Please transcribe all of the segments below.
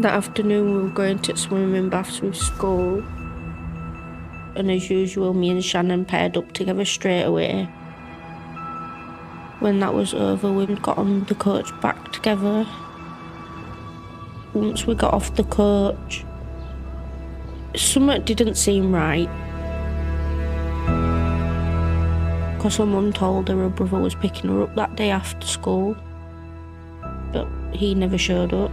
That afternoon we were going to swimming baths with school, and as usual me and Shannon paired up together straight away. When that was over, we got on the coach back together. Once we got off the coach, something didn't seem right. Because her mum told her brother was picking her up that day after school, but he never showed up.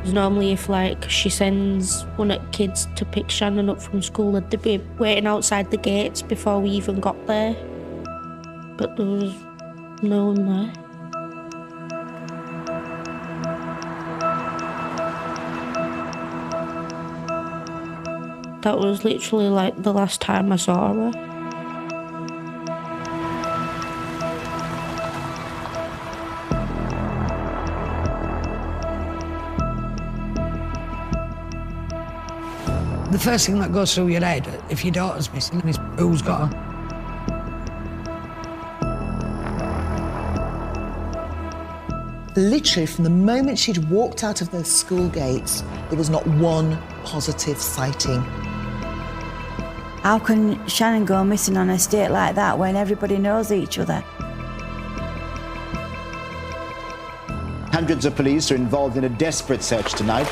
Normally if she sends one of the kids to pick Shannon up from school, they'd be waiting outside the gates before we even got there. But there was no one there. That was literally the last time I saw her. The first thing that goes through your head, if your daughter's missing, is who's got her? Literally, from the moment she'd walked out of the school gates, there was not one positive sighting. How can Shannon go missing on a estate like that when everybody knows each other? Hundreds of police are involved in a desperate search tonight.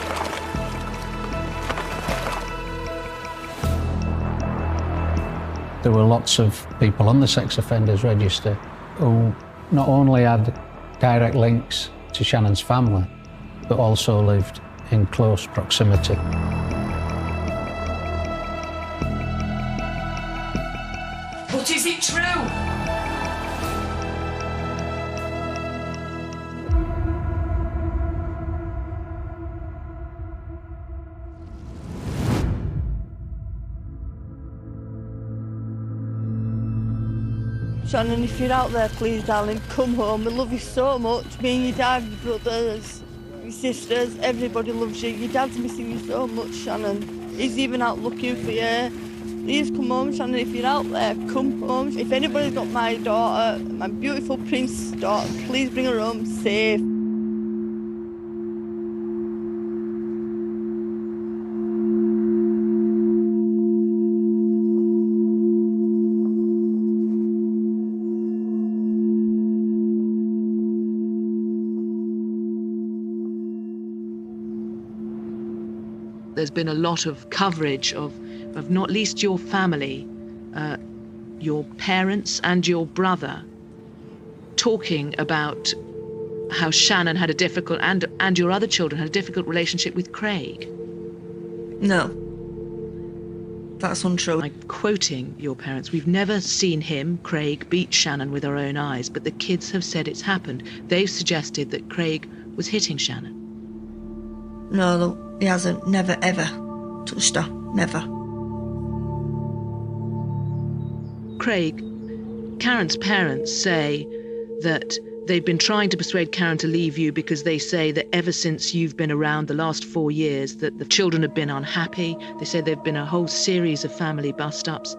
There were lots of people on the sex offenders register who not only had direct links to Shannon's family, but also lived in close proximity. But is it true? Shannon, if you're out there, please, darling, come home. We love you so much. Me and your dad, your brothers, your sisters, everybody loves you. Your dad's missing you so much, Shannon. He's even out looking for you. Please come home, Shannon. If you're out there, come home. If anybody's got my daughter, my beautiful Prince's daughter, please bring her home safe. There's been a lot of coverage of not least your family, your parents and your brother, talking about how Shannon had a difficult, and your other children had a difficult relationship with Craig. No. That's untrue. I'm quoting your parents, "We've never seen him, Craig, beat Shannon with our own eyes, but the kids have said it's happened." They've suggested that Craig was hitting Shannon. No, look, he hasn't. Never, ever touched her. Never. Craig, Karen's parents say that they've been trying to persuade Karen to leave you because they say that ever since you've been around the last 4 years that the children have been unhappy. They say there've been a whole series of family bust-ups.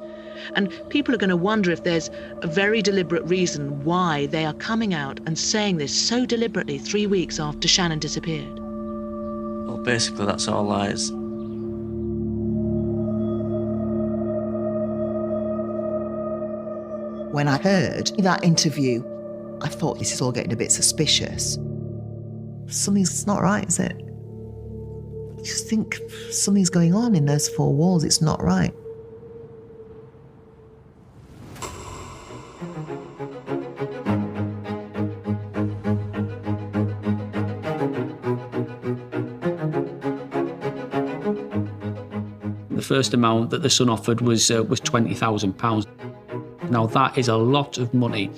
And people are going to wonder if there's a very deliberate reason why they are coming out and saying this so deliberately 3 weeks after Shannon disappeared. Well, basically that's all lies. When I heard that interview, I thought this is all getting a bit suspicious. Something's not right, is it? I just think something's going on in those four walls. It's not right. The first amount that the son offered was £20,000. Now that is a lot of money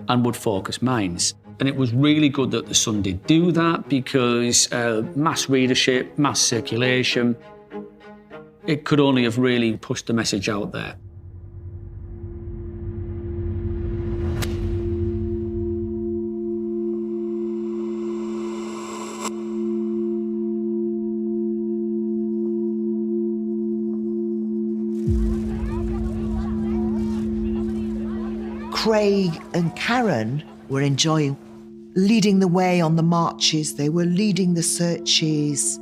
and would focus minds. And it was really good that the Sun did do that because mass readership, mass circulation, it could only have really pushed the message out there. Craig and Karen were enjoying leading the way on the marches, they were leading the searches.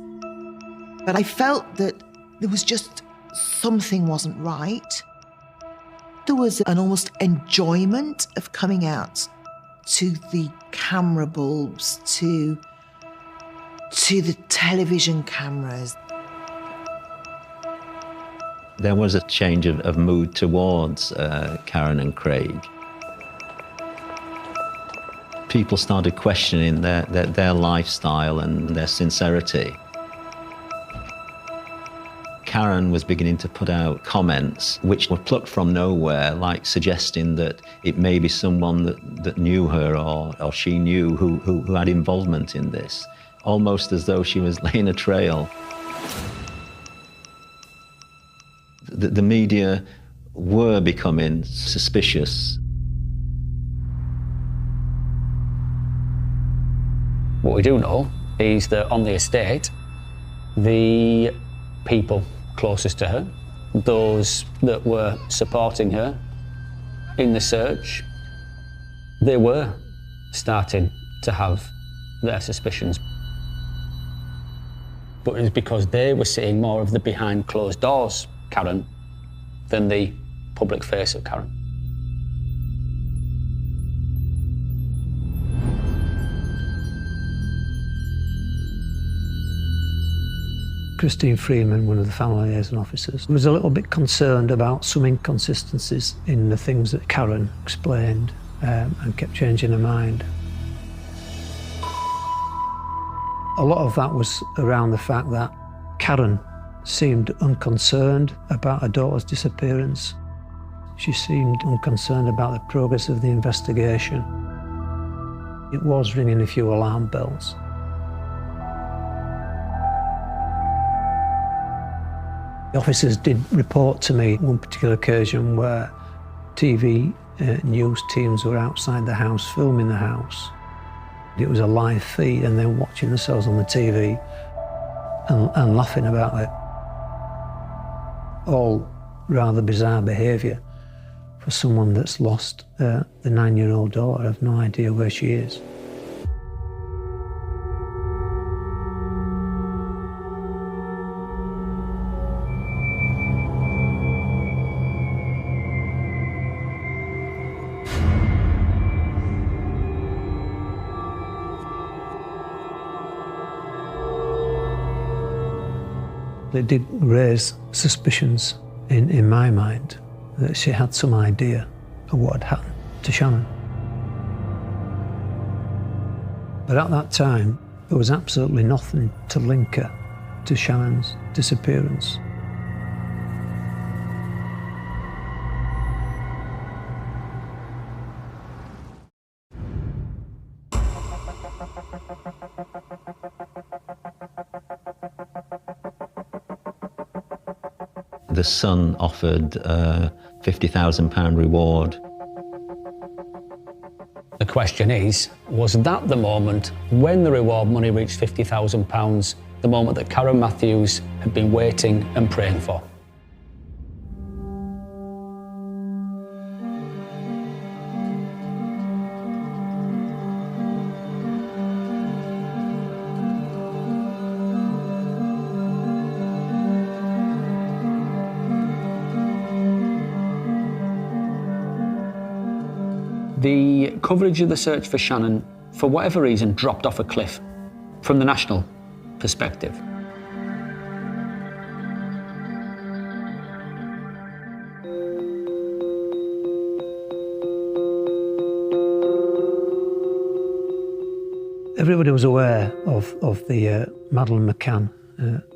But I felt that there was just something wasn't right. There was an almost enjoyment of coming out to the camera bulbs, to the television cameras. There was a change of mood towards Karen and Craig. People started questioning their lifestyle and their sincerity. Karen was beginning to put out comments which were plucked from nowhere, like suggesting that it may be someone that knew her or she knew who had involvement in this, almost as though she was laying a trail. The media were becoming suspicious. What we do know is that on the estate, the people closest to her, those that were supporting her in the search, they were starting to have their suspicions. But it was because they were seeing more of the behind closed doors Karen than the public face of Karen. Christine Freeman, one of the family liaison officers, was a little bit concerned about some inconsistencies in the things that Karen explained and kept changing her mind. A lot of that was around the fact that Karen seemed unconcerned about her daughter's disappearance. She seemed unconcerned about the progress of the investigation. It was ringing a few alarm bells. The officers did report to me one particular occasion where TV news teams were outside the house, filming the house. It was a live feed and they were watching themselves on the TV and laughing about it. All rather bizarre behaviour for someone that's lost the 9-year-old daughter. I have no idea where she is. It did raise suspicions in my mind that she had some idea of what had happened to Shannon. But at that time, there was absolutely nothing to link her to Shannon's disappearance. The Sun offered a £50,000 reward. The question is, was that the moment when the reward money reached £50,000, the moment that Karen Matthews had been waiting and praying for? The coverage of the search for Shannon, for whatever reason, dropped off a cliff from the national perspective. Everybody was aware of the Madeleine McCann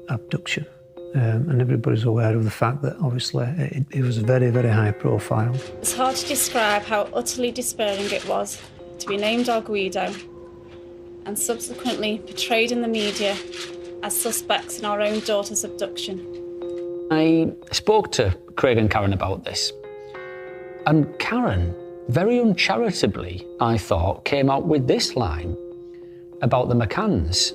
abduction. And everybody's aware of the fact that obviously it was very, very high profile. It's hard to describe how utterly despairing it was to be named our Guido and subsequently portrayed in the media as suspects in our own daughter's abduction. I spoke to Craig and Karen about this, and Karen, very uncharitably, I thought, came out with this line about the McCanns.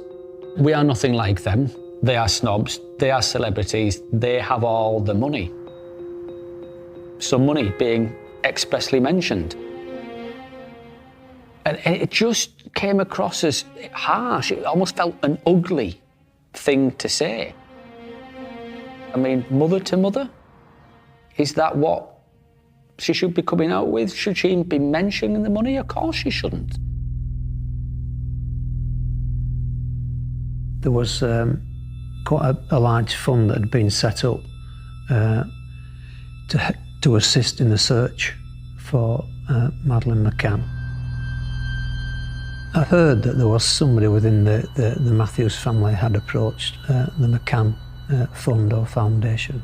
We are nothing like them. They are snobs, they are celebrities, they have all the money. Some money being expressly mentioned. And it just came across as harsh. It almost felt an ugly thing to say. I mean, mother to mother? Is that what she should be coming out with? Should she even be mentioning the money? Of course she shouldn't. There was quite a large fund that had been set up to assist in the search for Madeleine McCann. I heard that there was somebody within the Matthews family had approached the McCann fund or foundation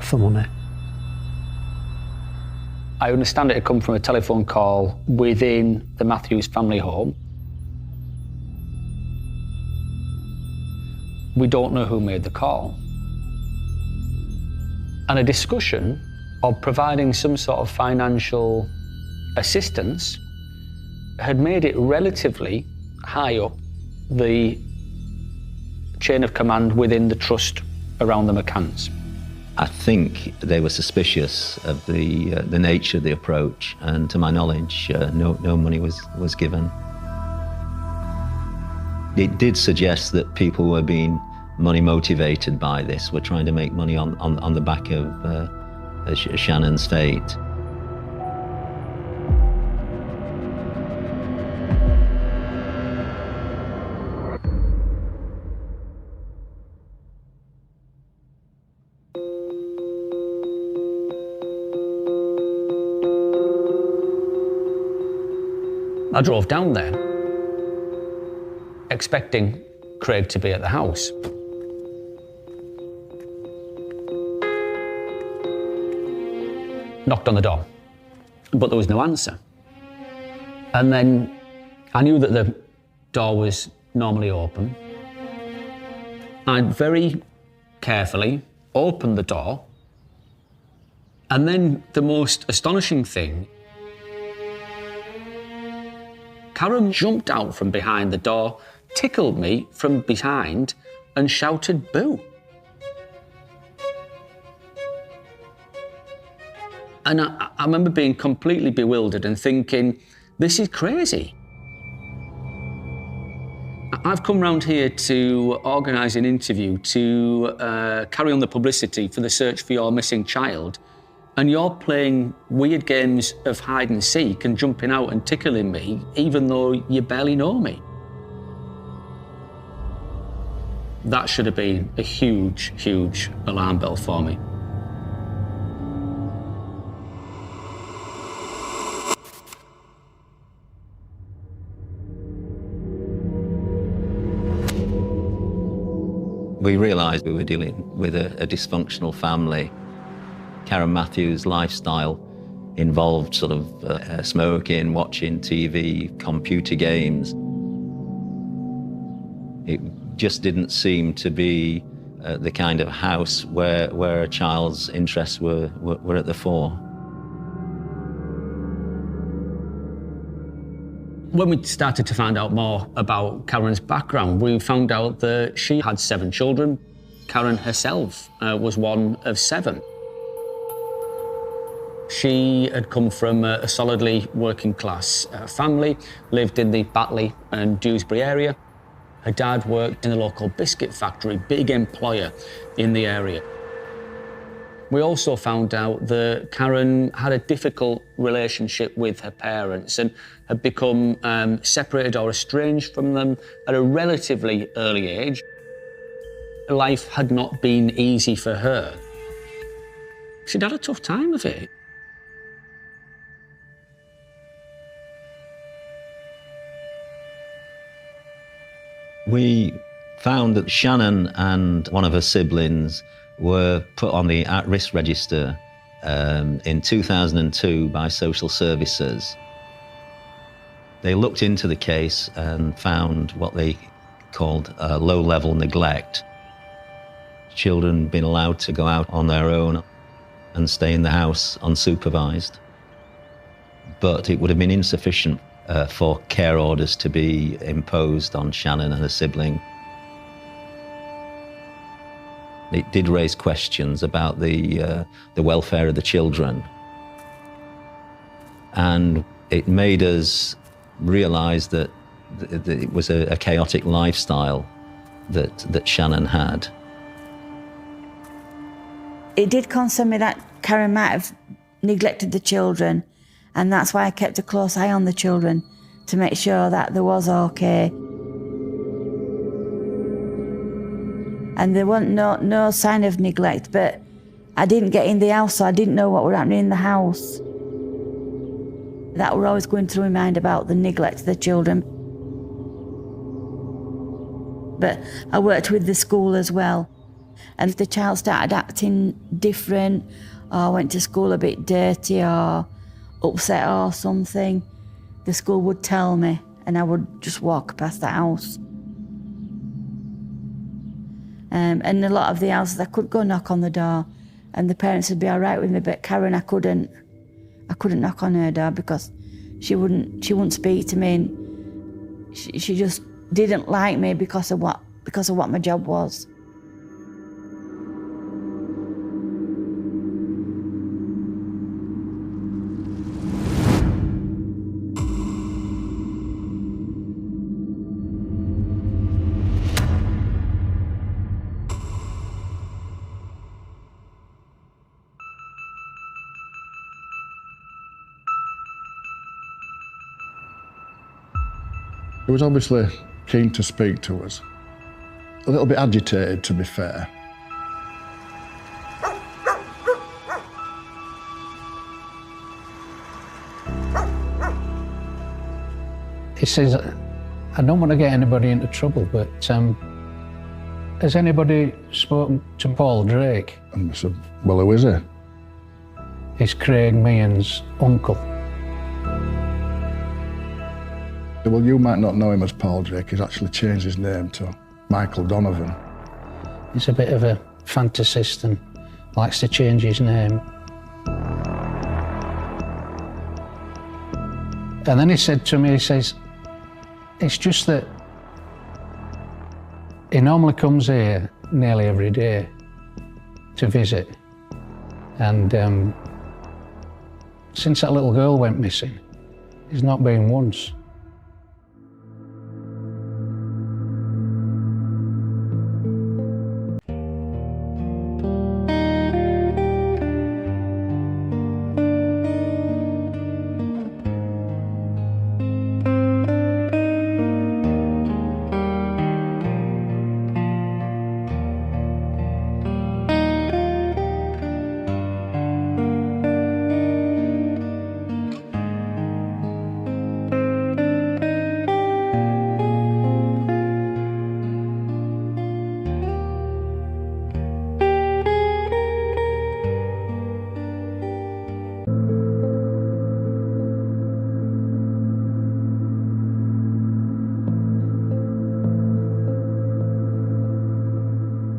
for money. I understand it had come from a telephone call within the Matthews family home. We don't know who made the call. And a discussion of providing some sort of financial assistance had made it relatively high up the chain of command within the trust around the McCanns. I think they were suspicious of the nature of the approach, and to my knowledge, no money was given. It did suggest that people were being money motivated by this, were trying to make money on the back of Shannon's fate. I drove down there, expecting Craig to be at the house. Knocked on the door, but there was no answer. And then I knew that the door was normally open. I very carefully opened the door, and then the most astonishing thing, Karen jumped out from behind the door, tickled me from behind, and shouted, "Boo!" And I remember being completely bewildered and thinking, this is crazy. I've come round here to organise an interview to carry on the publicity for the search for your missing child, and you're playing weird games of hide and seek and jumping out and tickling me, even though you barely know me. That should have been a huge, huge alarm bell for me. We realised we were dealing with a dysfunctional family. Karen Matthews' lifestyle involved sort of smoking, watching TV, computer games. It just didn't seem to be the kind of house where a child's interests were at the fore. When we started to find out more about Karen's background, we found out that she had 7 children. Karen herself was one of 7. She had come from a solidly working class family, lived in the Batley and Dewsbury area. Her dad worked in a local biscuit factory, big employer in the area. We also found out that Karen had a difficult relationship with her parents and had become separated or estranged from them at a relatively early age. Life had not been easy for her. She'd had a tough time of it. We found that Shannon and one of her siblings were put on the at-risk register in 2002 by social services. They looked into the case and found what they called low-level neglect. Children being allowed to go out on their own and stay in the house unsupervised. But it would have been insufficient for care orders to be imposed on Shannon and her sibling. It did raise questions about the welfare of the children. And It made us realise that it was a chaotic lifestyle that Shannon had. It did concern me that Karen might have neglected the children, and that's why I kept a close eye on the children to make sure that they was okay. And there wasn't no sign of neglect, but I didn't get in the house, so I didn't know what was happening in the house. That were always going through my mind about the neglect of the children. But I worked with the school as well. And if the child started acting different, or went to school a bit dirty or upset or something, the school would tell me, and I would just walk past the house. And a lot of the houses, I could go knock on the door and the parents would be all right with me, but Karen, I couldn't knock on her door because she wouldn't speak to me, and she just didn't like me because of what my job was. He was obviously keen to speak to us. A little bit agitated, to be fair. He says, I don't want to get anybody into trouble, but has anybody spoken to Paul Drake? And I said, well, who is he? He's Craig Meehan's uncle. Well, you might not know him as Paul Drake. He's actually changed his name to Michael Donovan. He's a bit of a fantasist and likes to change his name. And then he said to me, he says, it's just that he normally comes here nearly every day to visit. And since that little girl went missing, he's not been once.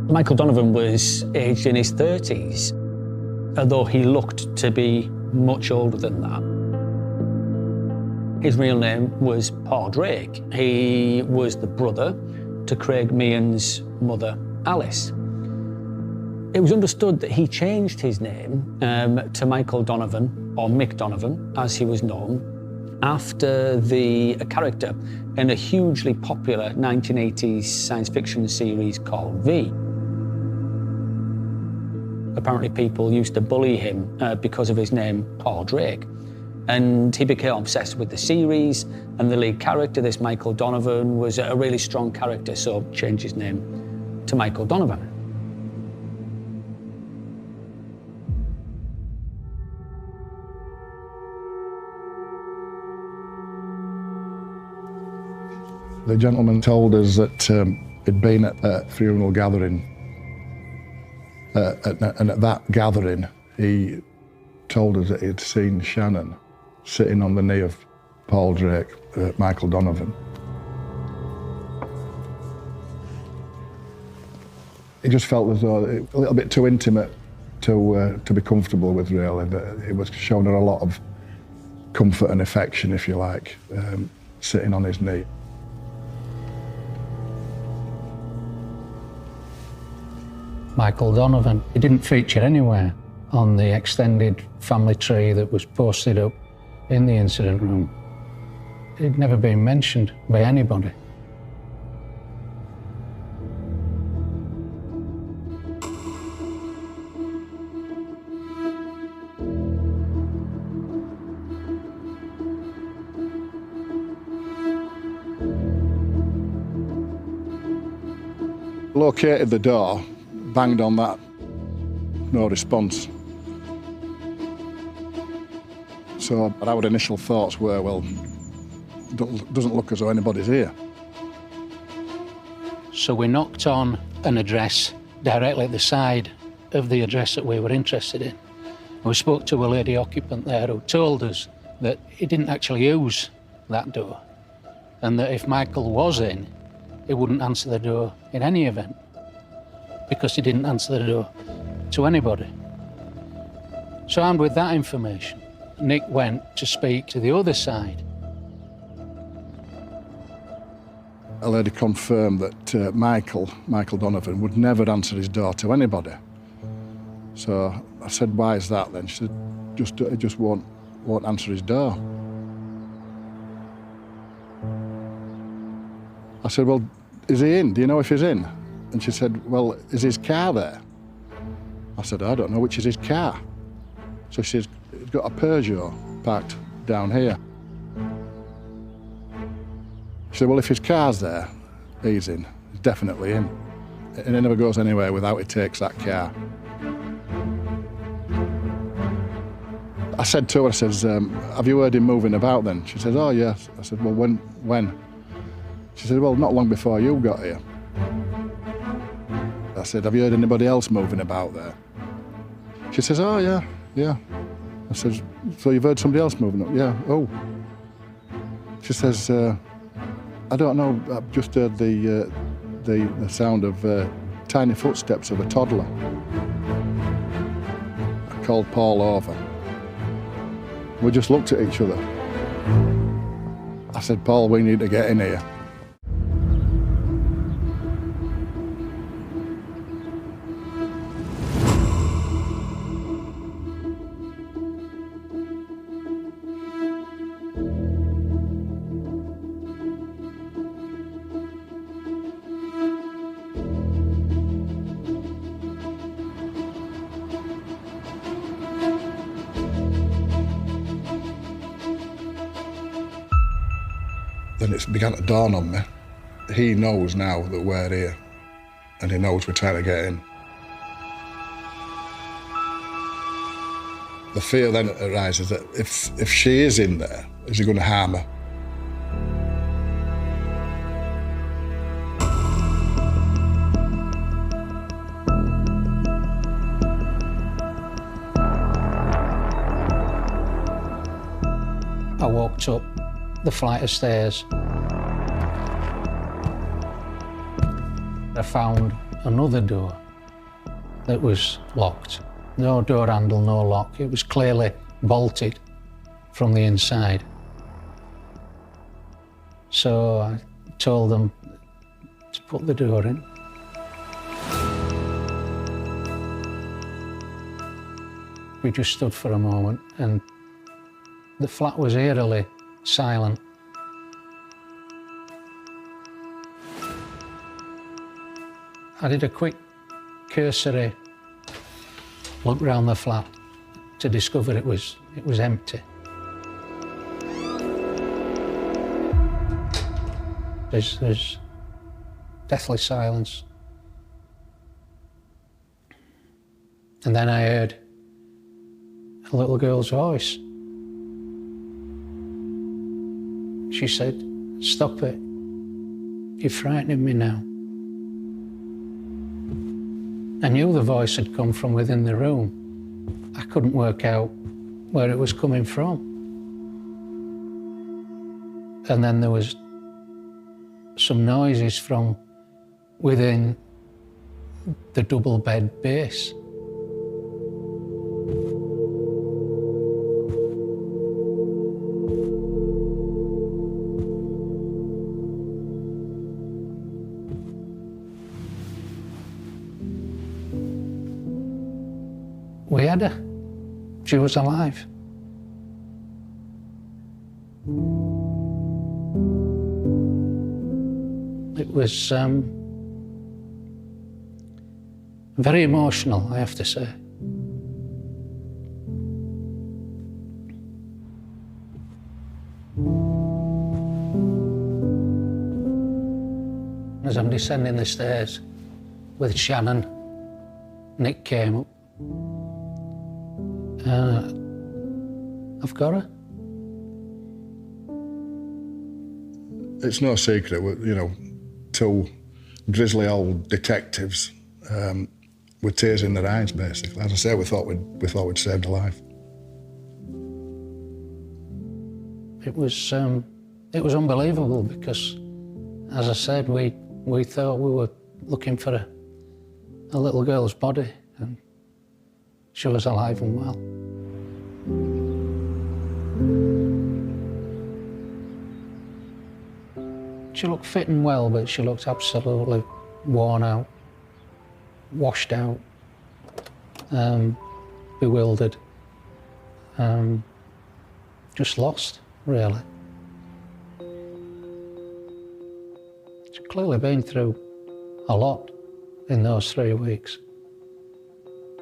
Michael Donovan was aged in his 30s, although he looked to be much older than that. His real name was Paul Drake. He was the brother to Craig Meehan's mother, Alice. It was understood that he changed his name to Michael Donovan, or Mick Donovan, as he was known, after a character in a hugely popular 1980s science fiction series called V. Apparently people used to bully him because of his name, Paul Drake. And he became obsessed with the series, and the lead character, this Michael Donovan, was a really strong character, so changed his name to Michael Donovan. The gentleman told us that he'd been at a funeral gathering, and at that gathering, he told us that he'd seen Shannon sitting on the knee of Paul Drake, Michael Donovan. He just felt as though a little bit too intimate to be comfortable with, really. That it was showing her a lot of comfort and affection, if you like, sitting on his knee. Michael Donovan. He didn't feature anywhere on the extended family tree that was posted up in the incident room. It'd never been mentioned by anybody. Located the door, banged on that, no response. So our initial thoughts were, well, doesn't look as though anybody's here. So we knocked on an address directly at the side of the address that we were interested in. And we spoke to a lady occupant there who told us that he didn't actually use that door, and that if Michael was in, he wouldn't answer the door in any event, because he didn't answer the door to anybody. So armed with that information, Nick went to speak to the other side. A lady confirmed that Michael Donovan would never answer his door to anybody. So I said, why is that then? She said, he just won't answer his door. I said, well, is he in? Do you know if he's in? And she said, well, is his car there? I said, I don't know which is his car. So she says, he's got a Peugeot parked down here. She said, well, if his car's there, he's in. He's definitely in. And he never goes anywhere without he takes that car. I said to her, I says, have you heard him moving about then? She says, oh, yes. I said, well, when? She said, well, not long before you got here. I said, have you heard anybody else moving about there? She says, oh, yeah. I said, so you've heard somebody else moving up? Yeah, oh. She says, I don't know, I've just heard the sound of tiny footsteps of a toddler. I called Paul over. We just looked at each other. I said, Paul, we need to get in here. Then it began to dawn on me. He knows now that we're here, and he knows we're trying to get in. The fear then arises that if she is in there, is he going to harm her? I walked up the flight of stairs. I found another door that was locked. No door handle, no lock. It was clearly bolted from the inside. So I told them to put the door in. We just stood for a moment and the flat was eerily silent. I did a quick cursory look round the flat to discover it was empty. There's deathly silence. And then I heard a little girl's voice. She said, "Stop it. You're frightening me now." I knew the voice had come from within the room. I couldn't work out where it was coming from. And then there was some noises from within the double bed base. We had her. She was alive. It was very emotional, I have to say. As I'm descending the stairs with Shannon, Nick came up. I've got her. It's no secret, you know, two grizzly old detectives with tears in their eyes, basically. As I say, we thought we'd saved a life. It was unbelievable because, as I said, we thought we were looking for a little girl's body, and she was alive and well. She looked fit and well, but she looked absolutely worn out, washed out, bewildered, just lost, really. She'd clearly been through a lot in those 3 weeks,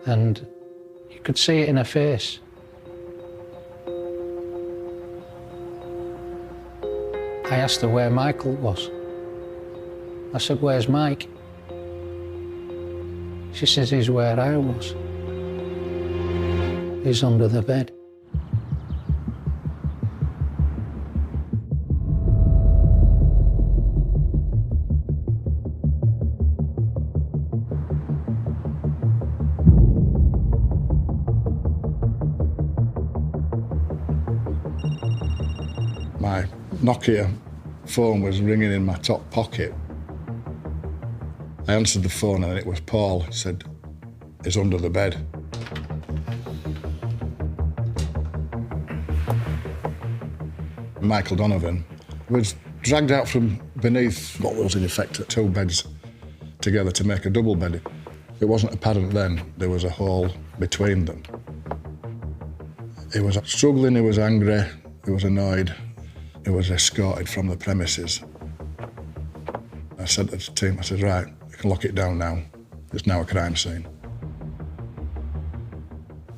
and you could see it in her face. I asked her where Michael was. I said, "Where's Mike?" She says, "He's where I was. He's under the bed." My Nokia phone was ringing in my top pocket. I answered the phone and it was Paul. He said, "He's under the bed." Michael Donovan was dragged out from beneath what was in effect 2 beds together to make a double bed. It wasn't apparent then there was a hole between them. He was struggling, he was angry, he was annoyed. He was escorted from the premises. I said to the team, I said, "Right, you can lock it down now. It's now a crime scene."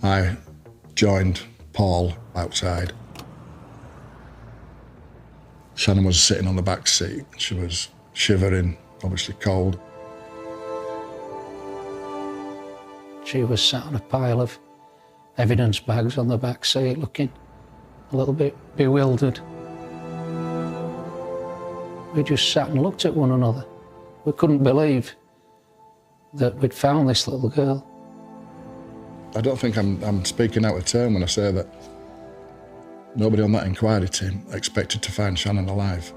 I joined Paul outside. Shannon was sitting on the back seat. She was shivering, obviously cold. She was sat on a pile of evidence bags on the back seat, looking a little bit bewildered. We just sat and looked at one another. We couldn't believe that we'd found this little girl. I don't think I'm speaking out of turn when I say that nobody on that inquiry team expected to find Shannon alive.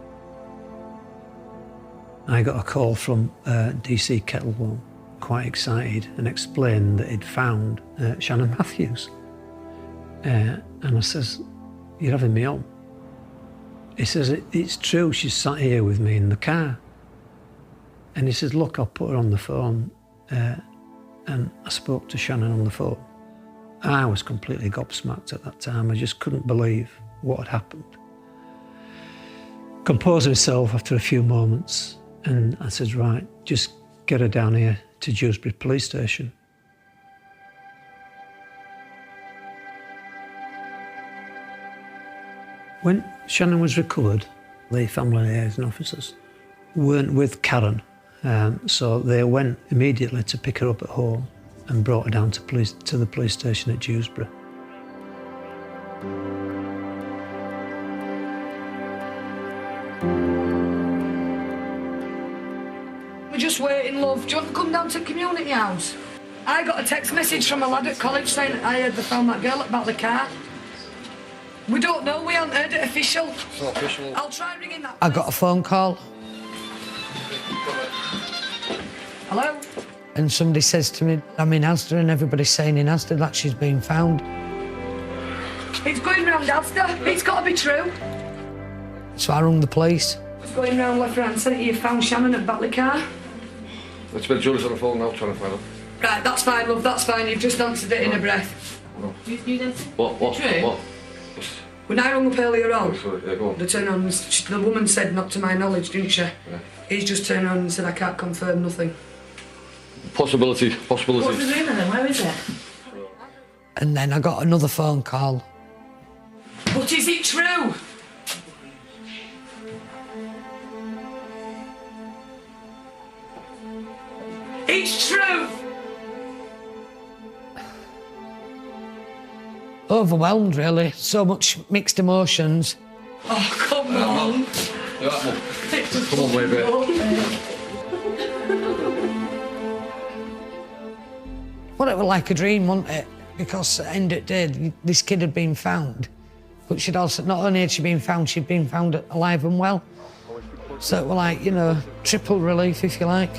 I got a call from DC Kettlewell, quite excited, and explained that he'd found Shannon Matthews. And I says, "You're having me on?" He says, "It's true, she's sat here with me in the car." And he says, "Look, I'll put her on the phone." And I spoke to Shannon on the phone. I was completely gobsmacked at that time. I just couldn't believe what had happened. Composed myself after a few moments, and I said, "Right, just get her down here to Dewsbury Police Station." When Shannon was recovered, the family liaison officers weren't with Karen, so they went immediately to pick her up at home and brought her down to the police station at Dewsbury. We're just waiting, love. Do you want to come down to Community House? I got a text message from a lad at college saying I heard they found that girl about the car. We don't know, we haven't heard it official. It's not official. I'll try ringing that. I got a phone call. Hello? And somebody says to me, I'm in Asda, and everybody's saying in Asda that she's been found. It's going round Asda. It's got to be true. So I rung the police. It's going round left right centre. You found Shannon at Batley car. Let's bet Julie's on the phone now trying to find her. Right, that's fine, love, that's fine. You've just answered it in a breath. What? True? What? When I rung up earlier on, Yeah, go on. they turned on, the woman said, not to my knowledge, didn't she? Yeah. He's just turned on and said, I can't confirm nothing. Possibility. What's the rumour then? Where is it? And then I got another phone call. But is it true? It's true! Overwhelmed, really. So much mixed emotions. Oh, come on. Come on, baby. Well, it was like a dream, wasn't it? Because at the end of the day, this kid had been found. But she'd also, not only had she been found, she'd been found alive and well. So it was like, you know, triple relief, if you like.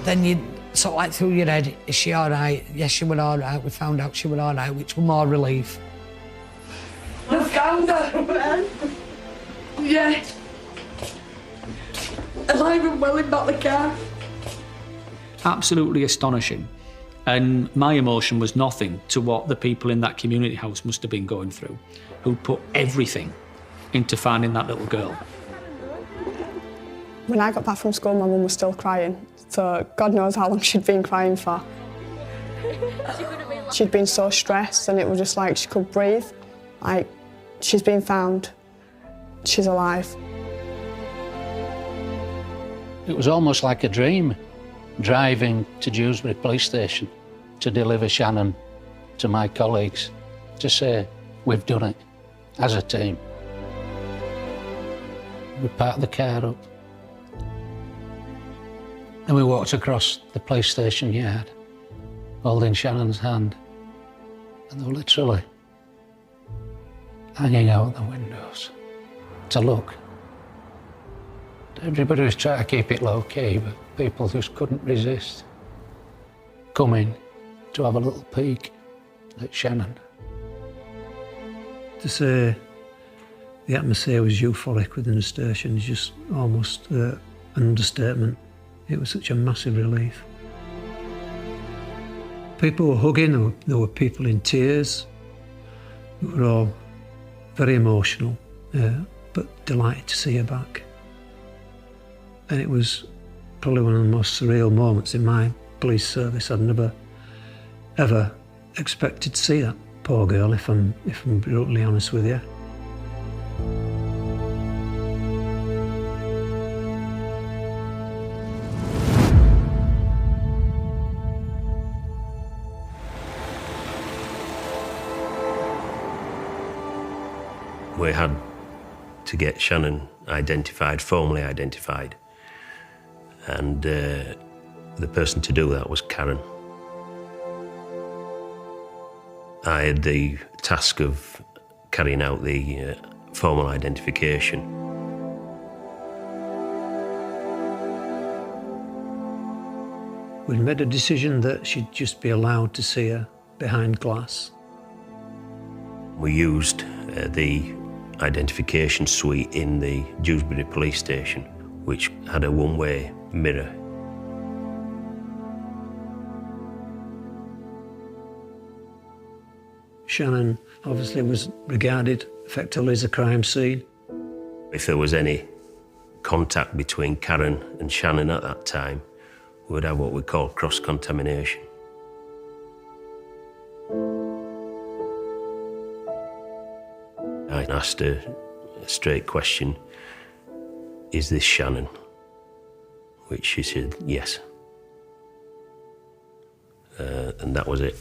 Then you'd sort of like through your head, is she all right? Yes, she was all right. We found out she was all right, which was more relief. I found her. Yeah. Alive and well in back the car. Absolutely astonishing. And my emotion was nothing to what the people in that community house must have been going through, who put everything into finding that little girl. When I got back from school, my mum was still crying. So God knows how long she'd been crying for. She'd been so stressed and it was just like she could breathe. Like, she's been found, she's alive. It was almost like a dream, driving to Dewsbury Police Station to deliver Shannon to my colleagues, to say, we've done it, as a team. We parked the car up and we walked across the police station yard, holding Shannon's hand, and they were literally hanging out the windows to look. Everybody was trying to keep it low-key, but people just couldn't resist coming to have a little peek at Shannon. To say the atmosphere was euphoric within the station is just almost an understatement. It was such a massive relief. People were hugging, there were people in tears. We were all very emotional, but delighted to see her back. And it was probably one of the most surreal moments in my police service. I'd never, ever expected to see that poor girl, if I'm brutally honest with you. We had to get Shannon identified, formally identified. And the person to do that was Karen. I had the task of carrying out the formal identification. We'd made a decision that she'd just be allowed to see her behind glass. We used the identification suite in the Dewsbury Police Station, which had a one-way mirror. Shannon obviously was regarded effectively as a crime scene. If there was any contact between Karen and Shannon at that time, we would have what we call cross-contamination. I asked her a straight question, is this Shannon? Which she said, yes. And that was it.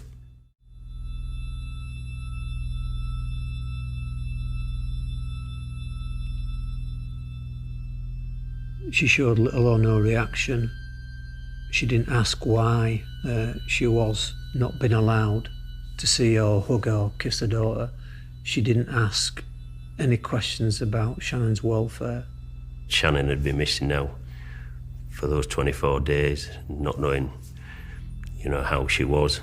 She showed little or no reaction. She didn't ask why she was not been allowed to see or hug or kiss her daughter. She didn't ask any questions about Shannon's welfare. Shannon had been missing now for those 24 days, not knowing, you know, how she was.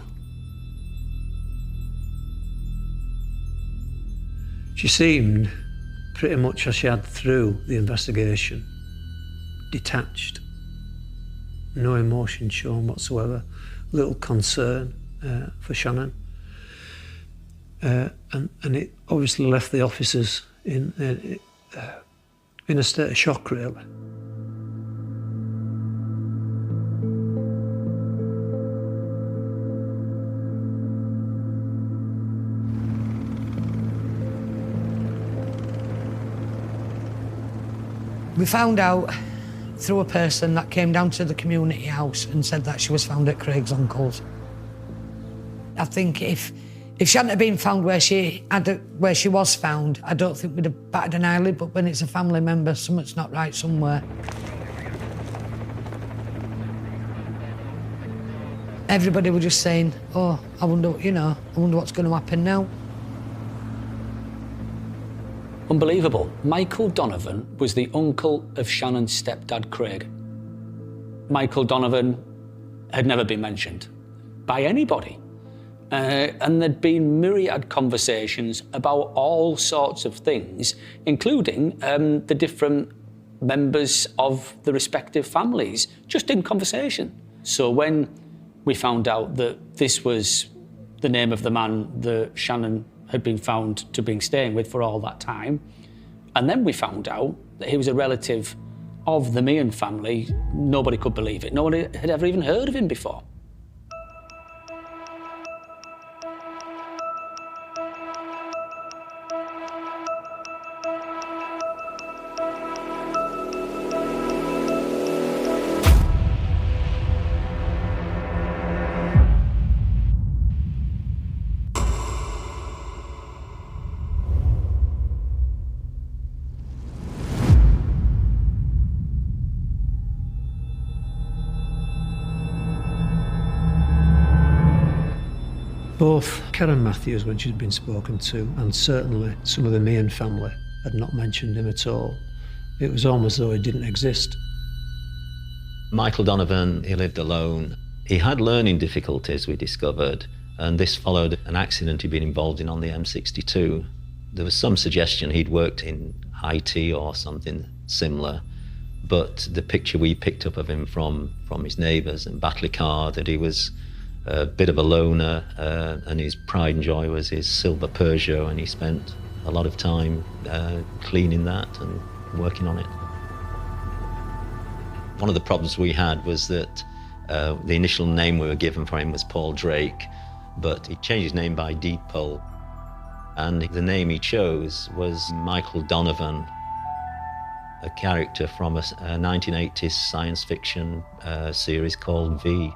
She seemed pretty much as she had through the investigation, detached, no emotion shown whatsoever, little concern for Shannon. and it obviously left the officers in a state of shock, really. We found out through a person that came down to the community house and said that she was found at Craig's uncle's. I think if she hadn't have been found where she was found, I don't think we'd have batted an eyelid, but when it's a family member, something's not right somewhere. Everybody was just saying, oh, I wonder what's going to happen now. Unbelievable. Michael Donovan was the uncle of Shannon's stepdad, Craig. Michael Donovan had never been mentioned by anybody. And there'd been myriad conversations about all sorts of things, including the different members of the respective families, just in conversation. So when we found out that this was the name of the man that Shannon had been found to be staying with for all that time, and then we found out that he was a relative of the Meehan family, nobody could believe it. Nobody had ever even heard of him before. Both Karen Matthews, when she'd been spoken to, and certainly some of the Meehan family had not mentioned him at all. It was almost as though he didn't exist. Michael Donovan, he lived alone. He had learning difficulties, we discovered, and this followed an accident he'd been involved in on the M62. There was some suggestion he'd worked in IT or something similar, but the picture we picked up of him from his neighbours in Batley Car, that he was a bit of a loner, and his pride and joy was his silver Peugeot, and he spent a lot of time cleaning that and working on it. One of the problems we had was that the initial name we were given for him was Paul Drake, but he changed his name by Deepole, and the name he chose was Michael Donovan, a character from a 1980s science fiction series called V.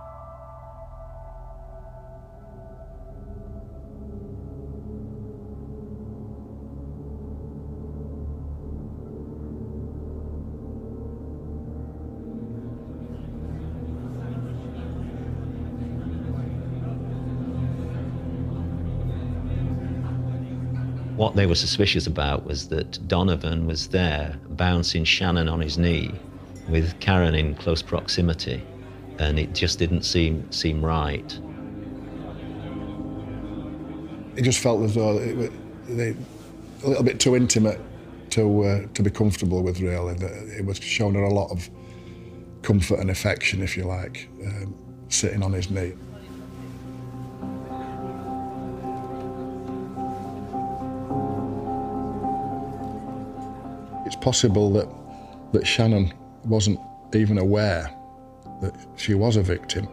What they were suspicious about was that Donovan was there bouncing Shannon on his knee with Karen in close proximity, and it just didn't seem right. It just felt as though a little bit too intimate to be comfortable with, really. It was showing her a lot of comfort and affection, if you like, sitting on his knee. It's possible that Shannon wasn't even aware that she was a victim.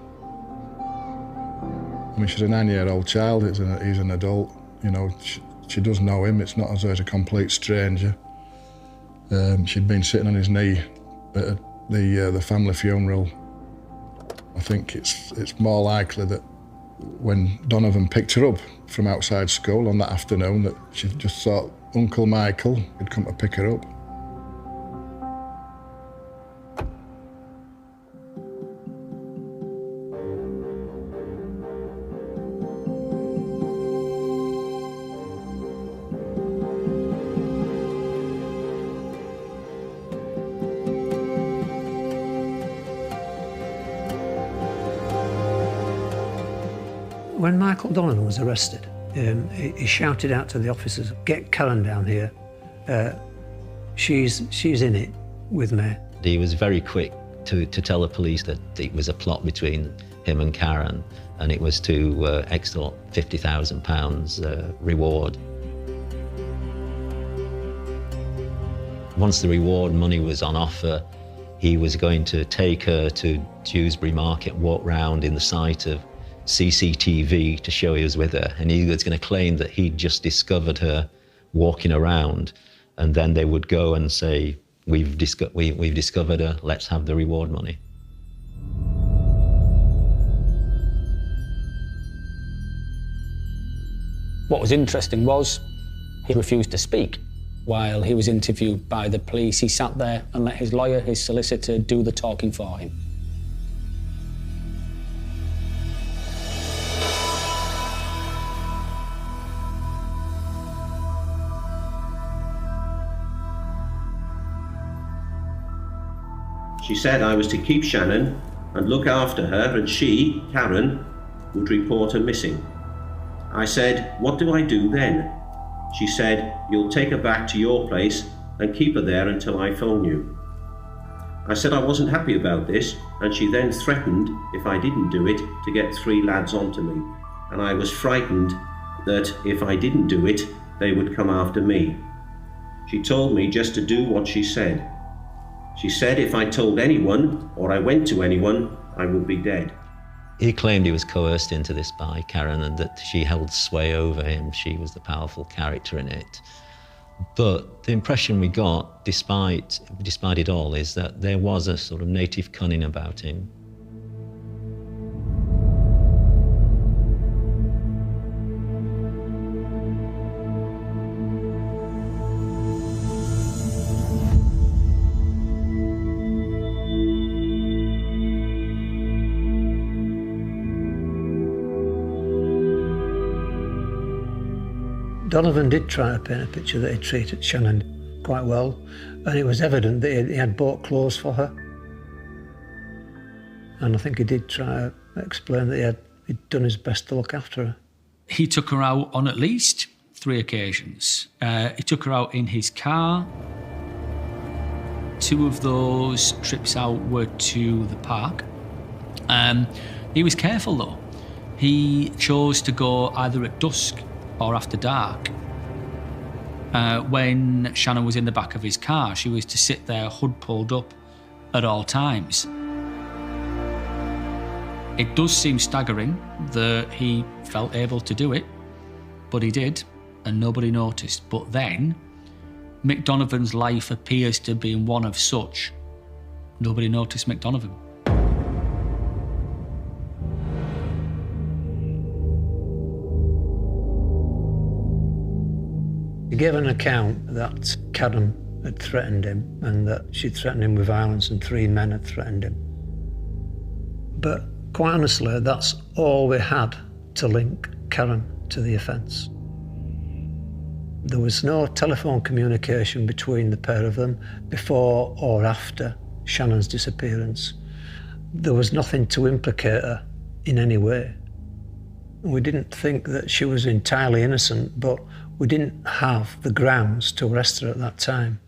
I mean, she's a 9-year-old child, he's an adult, you know, she does know him, it's not as though he's a complete stranger. She'd been sitting on his knee at the family funeral. I think it's more likely that when Donovan picked her up from outside school on that afternoon, that she just thought Uncle Michael had come to pick her up. When Michael Donovan was arrested, he shouted out to the officers, "Get Karen down here. She's in it with me." He was very quick to tell the police that it was a plot between him and Karen, and it was to extort £50,000 reward. Once the reward money was on offer, he was going to take her to Dewsbury Market, walk round in the sight of CCTV to show he was with her, and he was going to claim that he'd just discovered her walking around, and then they would go and say, we've discovered her, let's have the reward money. What was interesting was he refused to speak. While he was interviewed by the police, he sat there and let his lawyer, his solicitor, do the talking for him. She said I was to keep Shannon and look after her, and she, Karen, would report her missing. I said, what do I do then? She said, you'll take her back to your place and keep her there until I phone you. I said I wasn't happy about this, and she then threatened, if I didn't do it, to get 3 lads onto me. And I was frightened that if I didn't do it, they would come after me. She told me just to do what she said. She said if I told anyone, or I went to anyone, I would be dead. He claimed he was coerced into this by Karen and that she held sway over him. She was the powerful character in it. But the impression we got, despite it all, is that there was a sort of native cunning about him. Donovan did try to paint a picture that he treated Shannon quite well, and it was evident that he had bought clothes for her. And I think he did try to explain that he'd done his best to look after her. He took her out on at least 3 occasions. He took her out in his car. 2 of those trips out were to the park. He was careful though. He chose to go either at dusk or after dark. When Shannon was in the back of his car, she was to sit there, hood pulled up at all times. It does seem staggering that he felt able to do it, but he did, and nobody noticed. But then, Mick Donovan's life appears to be one of such. Nobody noticed Mick Donovan. He gave an account that Karen had threatened him and that she'd threatened him with violence and 3 men had threatened him. But quite honestly, that's all we had to link Karen to the offence. There was no telephone communication between the pair of them before or after Shannon's disappearance. There was nothing to implicate her in any way. We didn't think that she was entirely innocent, but we didn't have the grounds to arrest her at that time.